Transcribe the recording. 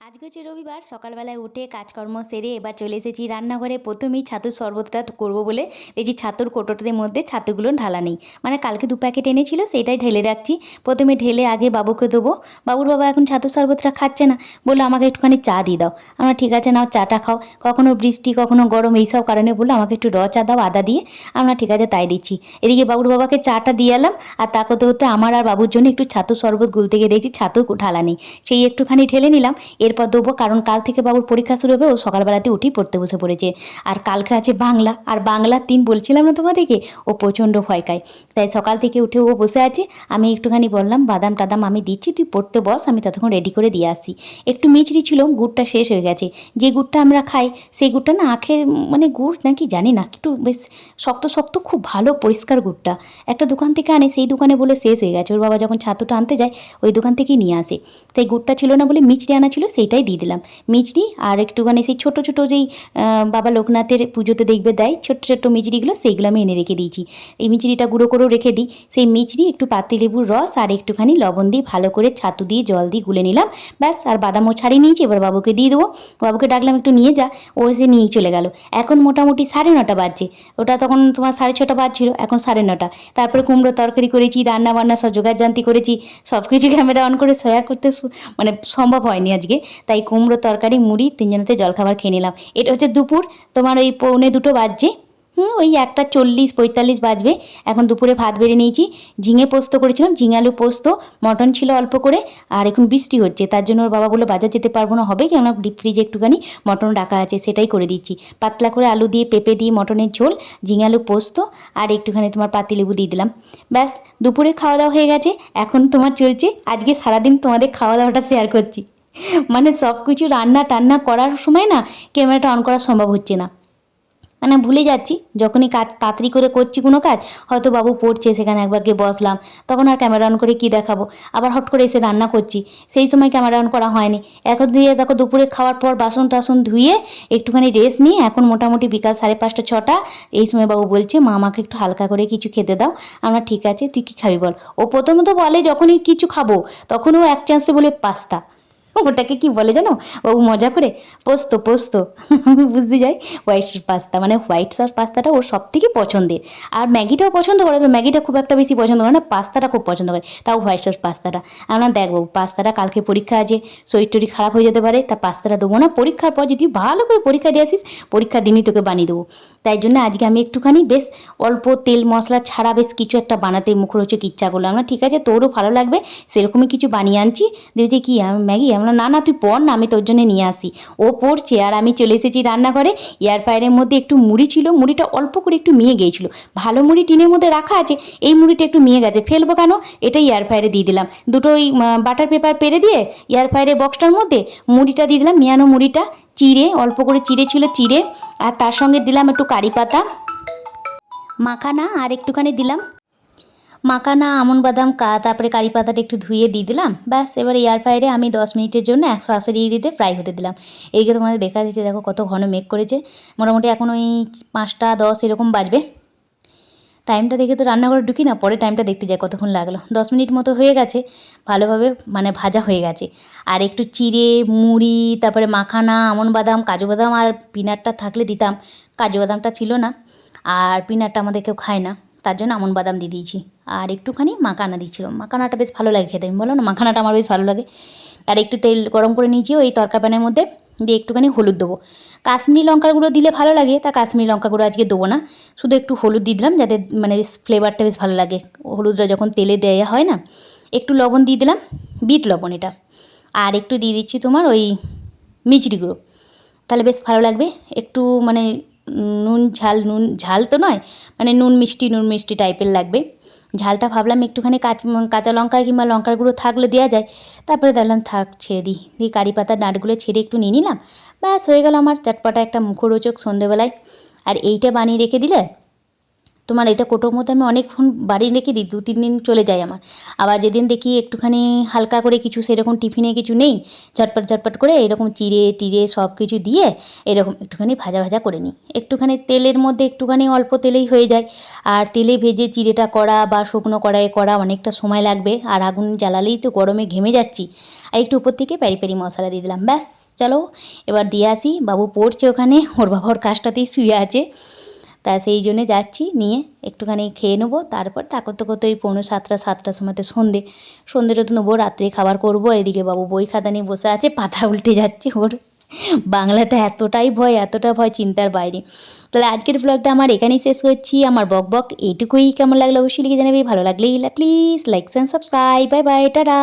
আজকে হচ্ছে রবিবার, সকালবেলায় উঠে কাজকর্ম সেরে এবার চলে এসেছি রান্নাঘরে। প্রথমেই ছাতুর শরবতটা করবো বলে দেখছি ছাতুর কোটোটার মধ্যে ছাতুগুলো ঢালা নেই, মানে কালকে 2 প্যাকেট এনেছিল, সেইটাই ঢেলে রাখছি। প্রথমে ঢেলে আগে বাবুকে দেবো। বাবুর বাবা এখন ছাতুর শরবতটা খাচ্ছে না, বললো আমাকে একটুখানি চা দিয়ে দাও। আমরা ঠিক আছে নাও চাটা খাও। কখনো বৃষ্টি কখনো গরম এইসব কারণে বললো আমাকে একটু চা দাও আদা দিয়ে। আমরা ঠিক আছে তাই দিচ্ছি। এদিকে বাবুর বাবাকে চাটা দিয়ে এলাম, আর তা করতে হতে আমার আর বাবুর জন্য একটু ছাতুর শরবত গুলতে গিয়ে দেখছি ছাতু ঢালা নেই, সেই একটুখানি ঢেলে নিলাম। এরপর দেবো, কারণ কাল থেকে বাবুর পরীক্ষা শুরু হবে, ও সকালবেলাতে উঠেই পড়তে বসে পড়েছে। আর কালকে আছে বাংলা, আর বাংলার 3 বলছিলাম না তোমাদেরকে, ও প্রচণ্ড ভয় খায়। তাই সকাল থেকে উঠে ও বসে আছে। আমি একটুখানি বললাম বাদাম টাদাম আমি দিচ্ছি, তুই পড়তে বস, আমি ততক্ষণ রেডি করে দিয়ে আসি। একটু মিচড়ি ছিল, গুড়টা শেষ হয়ে গেছে। যে গুড়টা আমরা খাই সেই গুড়টা না আখের মানে গুড় নাকি জানি না, একটু বেশ শক্ত শক্ত, খুব ভালো পরিষ্কার গুড়টা। একটা দোকান থেকে আনে, সেই দোকানে বলে শেষ হয়ে গেছে। ওর বাবা যখন ছাতুটা আনতে যায় ওই দোকান থেকেই নিয়ে আসে। তাই গুড়টা ছিল না বলে মিচড়ি আনা ছিল, সেইটাই দিয়ে দিলাম। মিচড়ি আর একটুখানি সেই ছোটো ছোটো যেই বাবা লোকনাথের পুজোতে দেখবে দেয় ছোট্ট ছোট্ট মিচড়িগুলো, সেইগুলো আমি এনে রেখে দিয়েছি। এই মিচড়িটা গুঁড়ো করেও রেখে দিই। সেই মিচড়ি একটু পাতিলেবুর রস আর একটুখানি লবণ দিয়ে ভালো করে ছাতু দিয়ে জল দিয়ে গুলে নিলাম, ব্যাস। আর বাদামও ছাড়িয়ে নিয়েছি, এবার বাবুকে দিয়ে দেবো। বাবুকে ডাকলাম একটু নিয়ে যা, ও এসে নিয়েই চলে গেল। এখন মোটামুটি 9:30 বাজছে। ওটা তখন তোমার 6:30 বাজছিল, এখন 9:30। তারপরে কুমড়ো তরকারি করেছি, রান্না বান্না সব জোগাড়জান্তি করেছি। সব কিছু ক্যামেরা অন করে শেয়ার করতে মানে সম্ভব হয়নি আজকে। তাই কুমড়ো তরকারি মুড়ি তিনজনেতে জলখাবার খেয়ে নিলাম। এটা হচ্ছে দুপুর, তোমার ওই 1:45 বাজছে। ওই 1:40-45 বাজবে। এখন দুপুরে ভাত বেড়ে নিয়েছি। ঝিঙে পোস্ত করেছিলাম, ঝিঙে আলু পোস্ত। মটন ছিল অল্প করে। আর এখন বৃষ্টি হচ্ছে, তার জন্য ওর বাবা বললো বাজার যেতে পারবো না, হবে কি আমরা ডিপ ফ্রিজে একটুখানি মটন রাখা আছে, সেটাই করে দিচ্ছি। পাতলা করে আলু দিয়ে পেঁপে দিয়ে মটনের ঝোল, ঝিঙে আলু পোস্ত আর একটুখানি তোমার পাতিলেবু দিয়ে দিলাম, ব্যাস। দুপুরে খাওয়া দাওয়া হয়ে গেছে। এখন তোমার চলছে, আজকে সারাদিন তোমাদের খাওয়া দাওয়াটা শেয়ার করছি। মানে সব কিছু রান্না টান্না করার সময় না ক্যামেরাটা অন করা সম্ভব হচ্ছে না, মানে ভুলে যাচ্ছি। যখনই কাজ তাড়াতাড়ি করে করছি কোনো কাজ, হয়তো বাবু পড়ছে সেখানে একবার গিয়ে বসলাম, তখন আর ক্যামেরা অন করে কী দেখাবো। আবার হট করে এসে রান্না করছি, সেই সময় ক্যামেরা অন করা হয়নি। এখন ধুয়ে দেখো দুপুরে খাওয়ার পর বাসন টাসন ধুয়ে একটুখানি রেস্ট নিয়ে এখন মোটামুটি বিকাল 5:30 6টা। এই সময় বাবু বলছে মা আমাকে একটু হালকা করে কিছু খেতে দাও। আমরা ঠিক আছে তুই কী খাবি বল। ও প্রথমত বলে যখনই কিছু খাবো তখন ও এক চান্সে বলে পাস্তা। ওটাকে কি বলে জানো ও মজা করে? পোস্ত পোস্ত। আমি বুঝতে যাই হোয়াইট সস পাস্তা, মানে হোয়াইট সস পাস্তাটা ওর সব থেকে পছন্দের। আর ম্যাগিটাও পছন্দ করে, তো ম্যাগিটা খুব একটা বেশি পছন্দ করে না, পাস্তাটা খুব পছন্দ করে, তাও হোয়াইট সস পাস্তাটা। আমরা দেখবো পাস্তাটা কালকে পরীক্ষা আছে, শরীর টরীর খারাপ হয়ে যেতে পারে, তা পাস্তাটা দেবো না। পরীক্ষার পর যদি ভালো করে পরীক্ষা দিয়ে আসিস, পরীক্ষার দিনই তোকে বানিয়ে দেবো। তাই জন্য আজকে আমি একটুখানি বেশ অল্প তেল মশলা ছাড়া বেশ কিছু একটা বানাতে মুখরোচক ইচ্ছা করলাম। না ঠিক আছে তোরও ভালো লাগবে সেরকমই কিছু বানিয়ে আনছি। দেখছি কি ম্যাগি, আমরা না না তুই পড় না, আমি তোর জন্য নিয়ে আসি। ও পড়ছে আর আমি চলে এসেছি রান্নাঘরে। এয়ার ফ্রায়ারের মধ্যে একটু মুড়ি ছিল, মুড়িটা অল্প করে একটু মিয়ে গিয়েছিল। ভালো মুড়ি টিনের মধ্যে রাখা আছে, এই মুড়িটা একটু মিয়ে গেছে, ফেলবো কেন, এটাই এয়ার ফ্রায়ারে দিয়ে দিলাম। দুটো ওই বাটার পেপার পেরে দিয়ে এয়ার ফ্রায়ারের বক্সটার মধ্যে মুড়িটা দিয়ে দিলাম, মিয়ানো মুড়িটা চিড়ে অল্প করে চিড়ে ছিল চিড়ে। আর তার সঙ্গে দিলাম একটু কারি পাতা মাখানা, আর একটুখানি দিলাম মাখানা আমন্ড বাদাম তারপরে কারি পাতাটা একটু ধুয়ে দিয়ে দিলাম, ব্যাস। এবার এয়ার ফ্রায়ারে আমি 10 মিনিটের জন্য 180 ডিগ্রিতে ফ্রাই হতে দিলাম। এইদিকে তোমাদের দেখা যাচ্ছে দেখো কত ঘন মেঘ করেছে। মোটামুটি এখন ওই 5টা 10 এরকম বাজবে। টাইমটা দেখে তো রান্নাঘরে ঢুকি না, পরে টাইমটা দেখতে যাই কতক্ষণ লাগলো। 10 মিনিট মতো হয়ে গেছে, ভালোভাবে মানে ভাজা হয়ে গেছে। আর একটু চিড়ে মুড়ি তারপরে মাখানা আমন্ড বাদাম কাজু বাদাম আর পিনাটটা থাকলে দিতাম, কাজু বাদামটা ছিল না, আর পিনাটটা আমাদের কেউ খায় না, তার জন্য আমন্ড বাদাম দিয়ে দিয়েছি। আর একটুখানি মাখানা দিচ্ছিল, মাখানাটা বেশ ভালো লাগে খেতে, আমি বলো না মাখানাটা আমার বেশ ভালো লাগে। আর একটু তেল গরম করে নিয়েছি ওই তরকা প্যানের মধ্যে, দিয়ে একটুখানি হলুদ দেবো। কাশ্মীরি লঙ্কার গুঁড়ো দিলে ভালো লাগে, তা কাশ্মীরি লঙ্কা গুঁড়ো আজকে দেবো না, শুধু একটু হলুদ দিয়ে দিলাম যাতে মানে ফ্লেভারটা বেশ ভালো লাগে। হলুদটা যখন তেলে দেওয়া হয় না, একটু লবণ দিয়ে দিলাম, বিট লবণ এটা। আর একটু দিয়ে দিচ্ছি তোমার ওই মিচড়ি গুঁড়ো, তাহলে বেশ ভালো লাগবে। একটু মানে নুন ঝাল তো নয়, মানে নুন মিষ্টি টাইপের লাগবে ঝালটা। ভাবলাম একটুখানি কাঁচা লঙ্কা কিংবা লঙ্কার গুঁড়ো থাকলে দেওয়া যায়, তারপরে দেখলাম থাক ছেড়ে দিই, দিয়ে কারি পাতার নাটগুলো ছেড়ে একটু নিয়ে নিলাম, ব্যাস হয়ে গেল আমার চটপটা একটা মুখরোচক সন্ধেবেলায়। আর এইটা বানিয়ে রেখে দিলে তোমার এটা কোটোর মধ্যে আমি অনেকক্ষণ বাড়িয়ে রেখে দিই, 2-3 দিন চলে যায় আমার। আবার যেদিন দেখি একটুখানি হালকা করে কিছু সেরকম টিফিনে কিছু নেই, ঝটপট ঝটপট করে এরকম চিড়ে টিড়ে সব কিছু দিয়ে এরকম একটুখানি ভাজা ভাজা করে নিই। একটুখানি তেলের মধ্যে একটুখানি অল্প তেলেই হয়ে যায়। আর তেলে ভেজে চিড়েটা করা বা শুকনো কড়াইয়ে করা অনেকটা সময় লাগবে, আর আগুন জ্বালালেই তো গরমে ঘেমে যাচ্ছি। আর একটু উপর থেকে প্যারি প্যারি মশলা দিয়ে দিলাম, ব্যাস। চলো এবার দিয়ে আসি, বাবু পড়ছে ওখানে, ওর বাবা ওর কাজটাতেই শুয়ে আছে। তা সেই জন্যে যাচ্ছি, নিয়ে একটুখানি খেয়ে নেবো, তারপর তা করতে করতে ওই 6:45 7টার সময়তে সন্ধ্যেটা তো নেবো, রাত্রে খাবার করবো। এদিকে বাবু বই খাতা নিয়ে বসে আছে, পাতা উল্টে যাচ্ছে ওর। বাংলাটা এতটা ভয় চিন্তার বাইরে। তাহলে আজকের ব্লগটা আমার এখানেই শেষ করছি। আমার বক এইটুকুই। কেমন লাগলো অবশ্যই লিখে জানাবে। ভালো লাগলে please like and subscribe. Bye bye, tata.